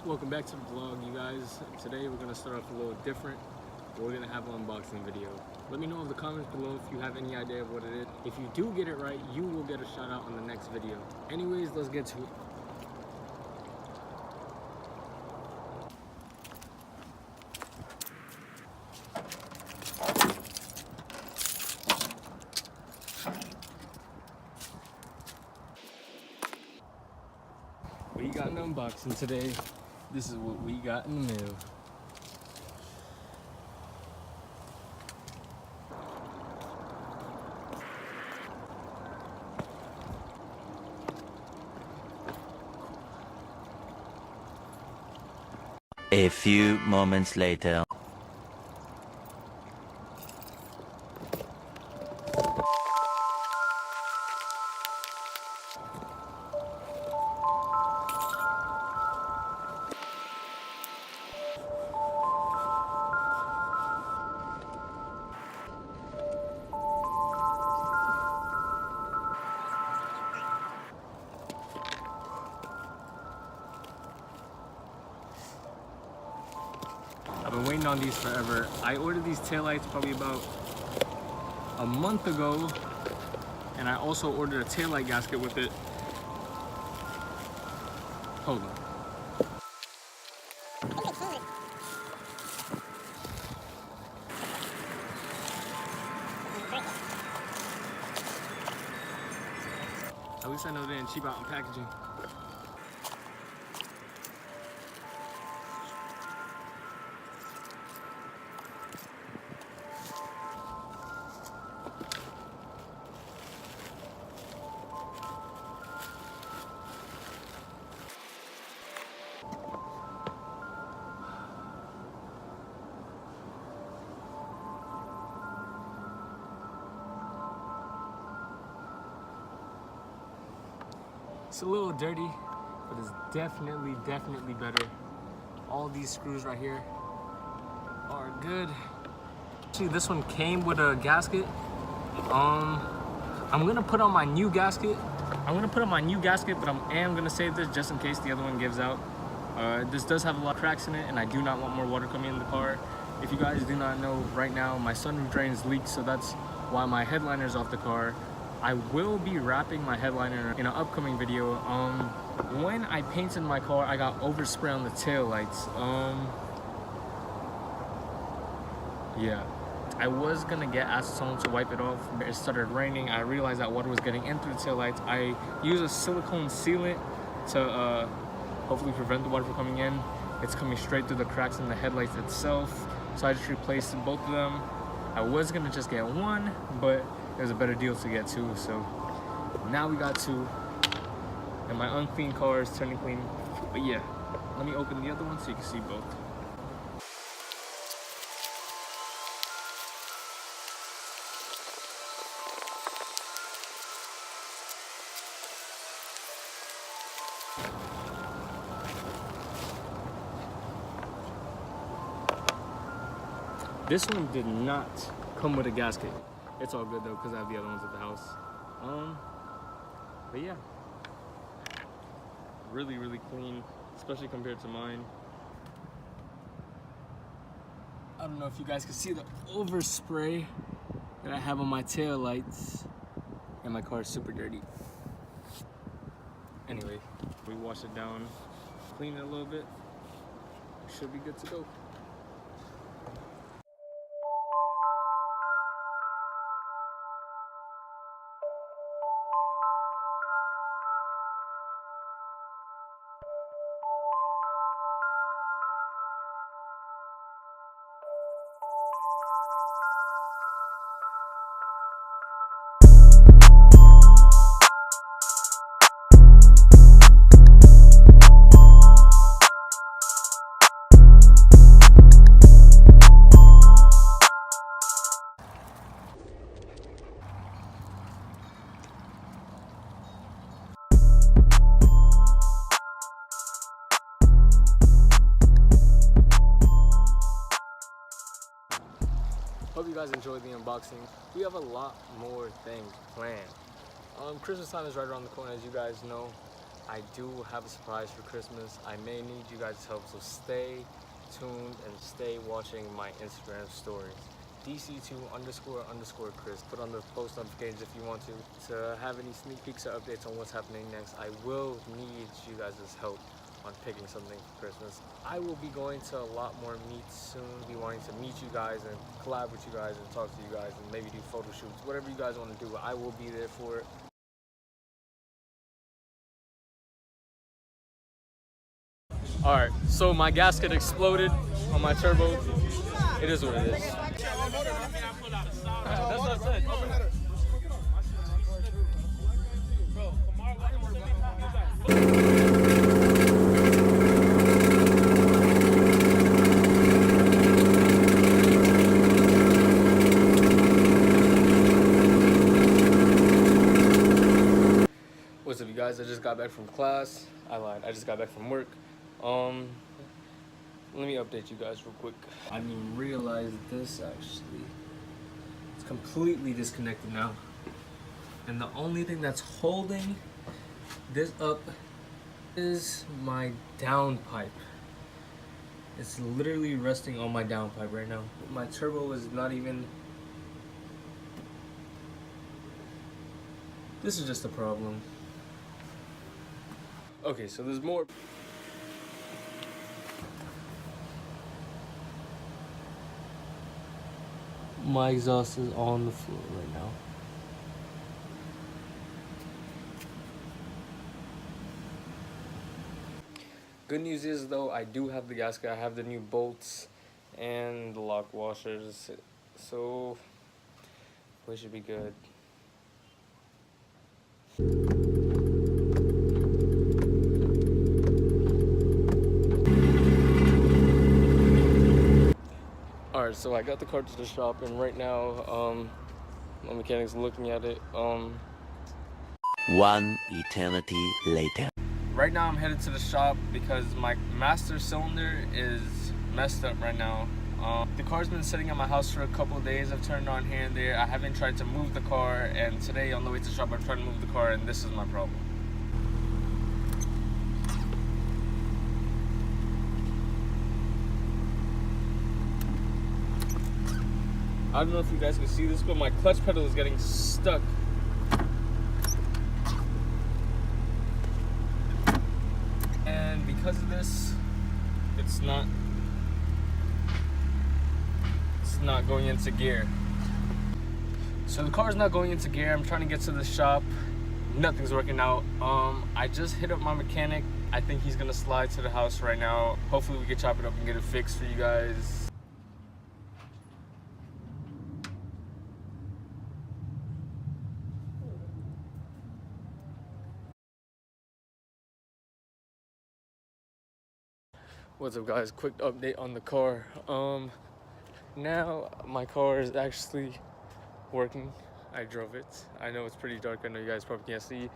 Welcome back to the vlog, you guys. Today we're going to start off a little different. We're going to have an unboxing video. Let me know in the comments below if you have any idea of what it is. If you do get it right, you will get a shout out on the next video. Anyways, let's get to it. We got an unboxing today. This is what we got in the mail. A few moments later. I've been waiting on these forever. I ordered these taillights probably about a month ago, and I also ordered a taillight gasket with it. Hold on. At least I know they didn't cheap out on packaging. It's a little dirty, but it's definitely better. All these screws right here are good. Actually, this one came with a gasket. I'm gonna put on my new gasket. But I am gonna save this just in case the other one gives out. This does have a lot of cracks in it, and I do not want more water coming in the car. If you guys do not know, right now my sunroof drain is leaked, so that's why my headliner is off the car. I will be wrapping my headliner in an upcoming video. When I painted my car, I got overspray on the tail lights. Yeah, I was gonna get acetone to wipe it off, but it started raining. I realized that water was getting in through the tail lights. I used a silicone sealant to hopefully prevent the water from coming in. It's coming straight through the cracks in the headlights itself, so I just replaced both of them. I was gonna just get one, but there's a better deal to get two, so now we got two, and my unclean car is turning clean. But yeah, let me open the other one so you can see both. This one did not come with a gasket. It's all good though, because I have the other ones at the house. But yeah, really clean, especially compared to mine. I don't know if you guys can see the overspray that I have on my tail lights, and my car is super dirty. Anyway, we wash it down, clean it a little bit, should be good to go. Hope you guys enjoyed the unboxing. We have a lot more things planned. Christmas time is right around the corner, as you guys know. I do have a surprise for Christmas. I may need you guys' help, so stay tuned and stay watching my Instagram stories. DC2 _ Chris. Put on the post notifications if you want to have any sneak peeks or updates on what's happening next. I will need you guys' help on picking something for Christmas. I will be going to a lot more meets soon. Be wanting to meet you guys and collab with you guys and talk to you guys and maybe do photo shoots. Whatever you guys want to do, I will be there for it. Alright, so my gasket exploded on my turbo. It is what it is. That's what I said. What's up, you guys? I just got back from class. I lied. I just got back from work. Let me update you guys real quick. I didn't realize this actually. It's completely disconnected now. And the only thing that's holding this up is my downpipe. It's literally resting on my downpipe right now. My turbo is not even... This is just a problem. Okay, so there's more. My exhaust is on the floor right now. Good news is though, I do have the gasket. I have the new bolts and the lock washers, so we should be good. Alright, so I got the car to the shop, and right now, my mechanic's looking at it. One eternity later. Right now I'm headed to the shop because my master cylinder is messed up right now. The car's been sitting at my house for a couple of days. I've turned it on here and there. I haven't tried to move the car, and today on the way to the shop I'm trying to move the car, and this is my problem. I don't know if you guys can see this, but my clutch pedal is getting stuck. And because of this, it's not going into gear. So the car's not going into gear. I'm trying to get to the shop. Nothing's working out. I just hit up my mechanic. I think he's gonna slide to the house right now. Hopefully we can chop it up and get it fixed for you guys. What's up, guys? Quick update on the car. Now my car is actually working. I drove it. I know it's pretty dark. I know you guys probably can't see.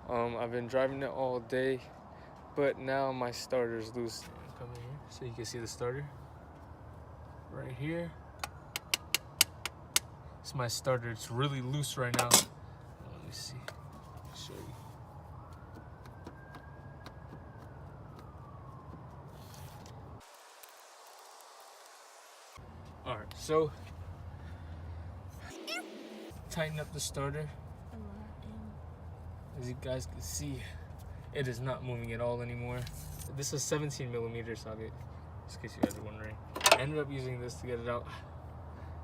I've been driving it all day, but now my starter's loose. Come in here so you can see the starter. Right here. It's my starter. It's really loose right now. Let me see. Show you. Alright, so tighten up the starter. As you guys can see, it is not moving at all anymore. This is 17mm socket, just in case you guys are wondering. I ended up using this to get it out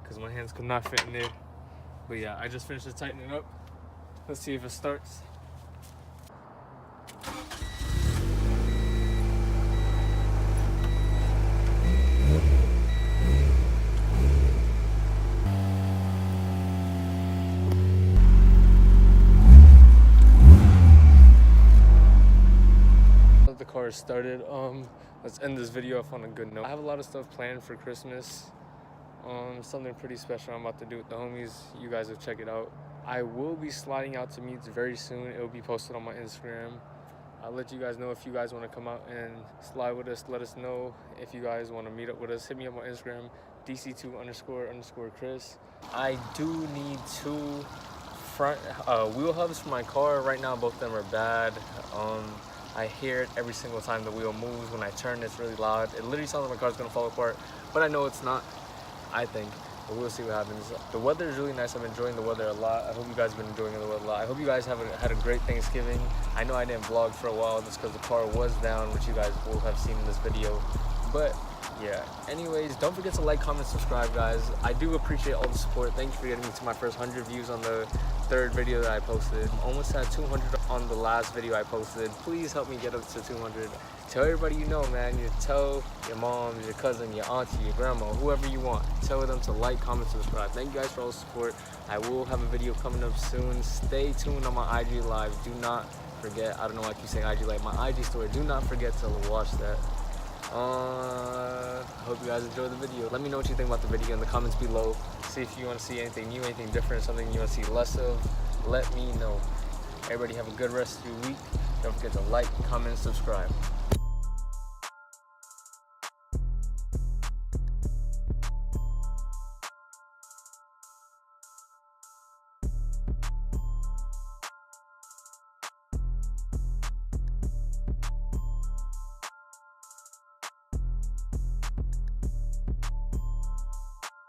because my hands could not fit in there. But yeah, I just finished tightening it up. Let's see if it starts. The car started. Let's end this video off on a good note. I have a lot of stuff planned for Christmas. Something pretty special I'm about to do with the homies. You guys will check it out. I will be sliding out to meets very soon. It will be posted on my Instagram. I'll let you guys know if you guys want to come out and slide with us. Let us know if you guys want to meet up with us. Hit me up on Instagram, DC2 _ Chris. I do need 2 front wheel hubs for my car. Right now both of them are bad. I hear it every single time the wheel moves. When I turn, it's really loud. It literally sounds like my car's gonna fall apart, but I know it's not, I think. But we'll see what happens. The weather is really nice. I'm enjoying the weather a lot. I hope you guys have been enjoying the weather a lot. I hope you guys have had a great Thanksgiving. I know I didn't vlog for a while just because the car was down, which you guys will have seen in this video. But yeah, anyways, don't forget to like, comment, subscribe, guys. I do appreciate all the support. Thank you for getting me to my first 100 views on the third video that I posted. Almost had 200 on the last video I posted. Please help me get up to 200. Tell everybody you know, man. You tell your mom, your cousin, your auntie, your grandma, whoever you want. Tell them to like, comment, subscribe. Thank you guys for all the support. I will have a video coming up soon. Stay tuned on my IG live. Do not forget, I don't know why I keep saying IG live, my IG story. Do not forget to watch that. Hope you guys enjoyed the video. Let me know what you think about the video in the comments below. See if you want to see anything new, anything different, something you want to see less of. Let me know. Everybody have a good rest of your week. Don't forget to like, comment, and subscribe.